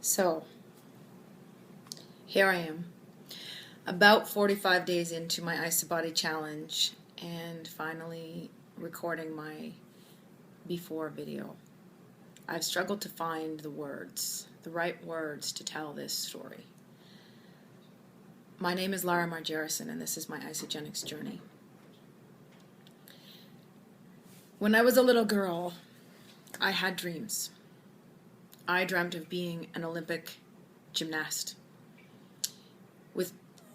So, here I am, about 45 days into my IsaBody challenge, and finally recording my before video. I've struggled to find the right words to tell this story. My name is Lara Marjerrison, and this is my isogenics journey. When I was a little girl, I had dreams. I dreamt of being an Olympic gymnast, with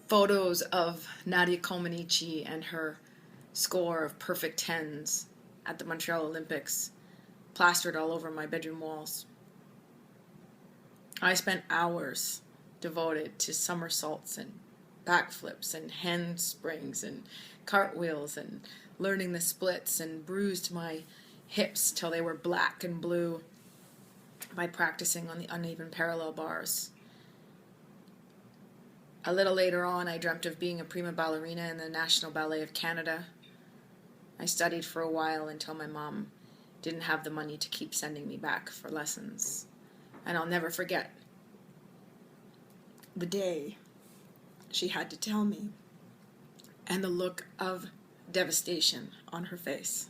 photos of Nadia Comaneci and her score of perfect tens at the Montreal Olympics plastered all over my bedroom walls. I spent hours devoted to somersaults and backflips and handsprings and cartwheels and learning the splits, and bruised my hips till they were black and blue by practicing on the uneven parallel bars. A little later on, I dreamt of being a prima ballerina in the National Ballet of Canada. I studied for a while until my mom didn't have the money to keep sending me back for lessons. And I'll never forget the day she had to tell me, and the look of devastation on her face.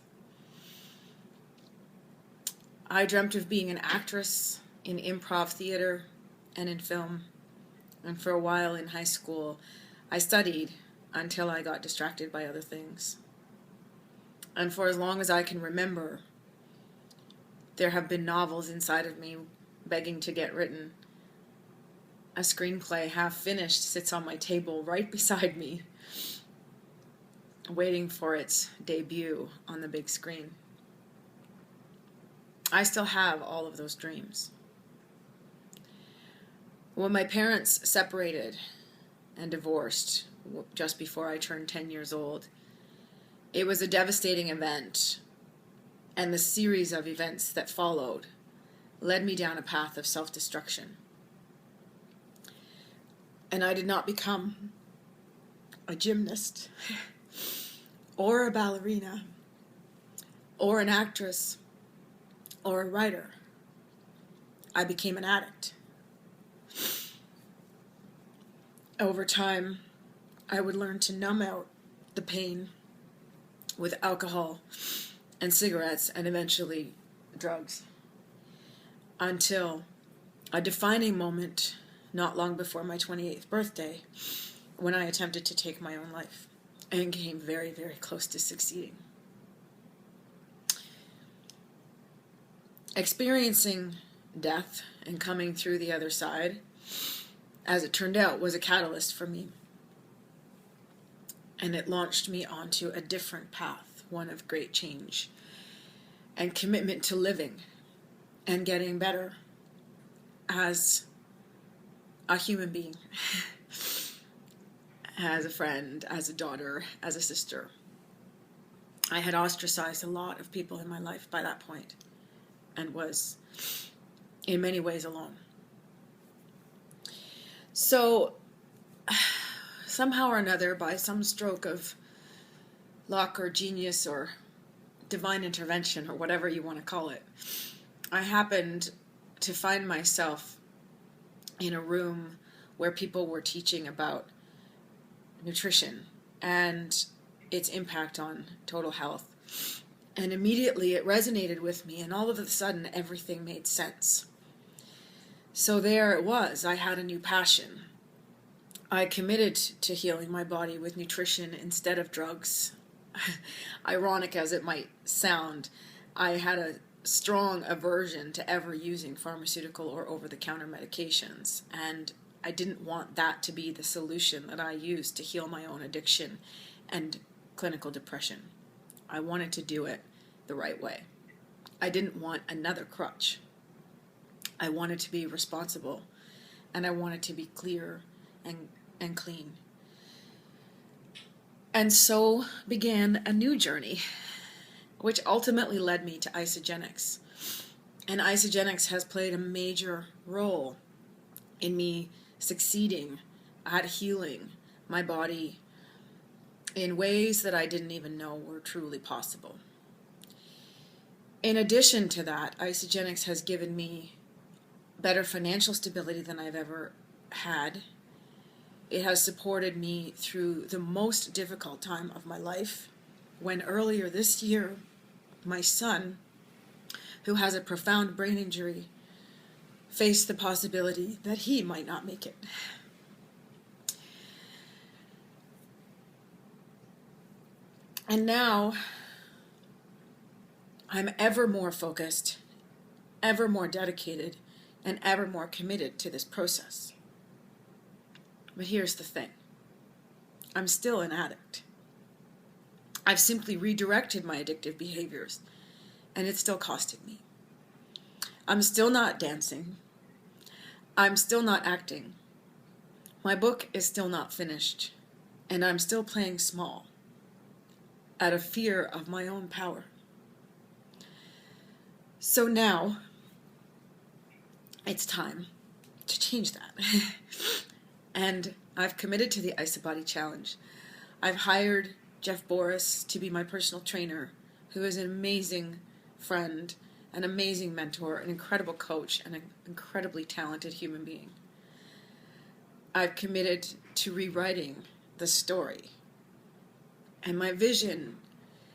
I dreamt of being an actress in improv theater and in film. And for a while in high school, I studied until I got distracted by other things. And for as long as I can remember, there have been novels inside of me begging to get written. A screenplay half finished sits on my table right beside me, waiting for its debut on the big screen. I still have all of those dreams. When my parents separated and divorced just before I turned 10 years old, it was a devastating event, and the series of events that followed led me down a path of self-destruction. And I did not become a gymnast or a ballerina or an actress or a writer. I became an addict. Over time, I would learn to numb out the pain with alcohol and cigarettes and eventually drugs, until a defining moment not long before my 28th birthday, when I attempted to take my own life and came very, very close to succeeding. Experiencing death and coming through the other side, as it turned out, was a catalyst for me. And it launched me onto a different path, one of great change and commitment to living and getting better as a human being, as a friend, as a daughter, as a sister. I had ostracized a lot of people in my life by that point, and was in many ways alone. So somehow or another, by some stroke of luck or genius or divine intervention or whatever you want to call it, I happened to find myself in a room where people were teaching about nutrition and its impact on total health. And immediately it resonated with me, and all of a sudden everything made sense. So there it was. I had a new passion. I committed to healing my body with nutrition instead of drugs. Ironic as it might sound, I had a strong aversion to ever using pharmaceutical or over-the-counter medications, and I didn't want that to be the solution that I used to heal my own addiction and clinical depression. I wanted to do it the right way. I didn't want another crutch. I wanted to be responsible, and I wanted to be clear and clean. And so began a new journey, which ultimately led me to isogenics. And isogenics has played a major role in me succeeding at healing my body in ways that I didn't even know were truly possible. In addition to that, isogenics has given me better financial stability than I've ever had. It has supported me through the most difficult time of my life, when earlier this year, my son, who has a profound brain injury, faced the possibility that he might not make it. And now, I'm ever more focused, ever more dedicated, and ever more committed to this process. But here's the thing. I'm still an addict. I've simply redirected my addictive behaviors, and it's still costing me. I'm still not dancing. I'm still not acting. My book is still not finished, and I'm still playing small, out of fear of my own power. So now, it's time to change that. And I've committed to the IsaBody challenge. I've hired Jeff Boris to be my personal trainer, who is an amazing friend, an amazing mentor, an incredible coach, and an incredibly talented human being. I've committed to rewriting the story. And my vision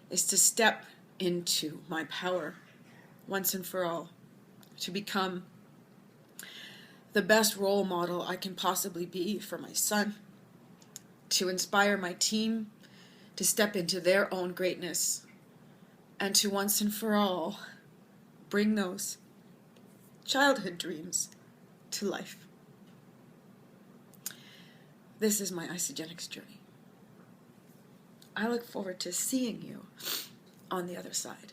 is to step into my power once and for all, to become the best role model I can possibly be for my son, to inspire my team to step into their own greatness, and to once and for all bring those childhood dreams to life. This is my Isagenix journey. I look forward to seeing you on the other side.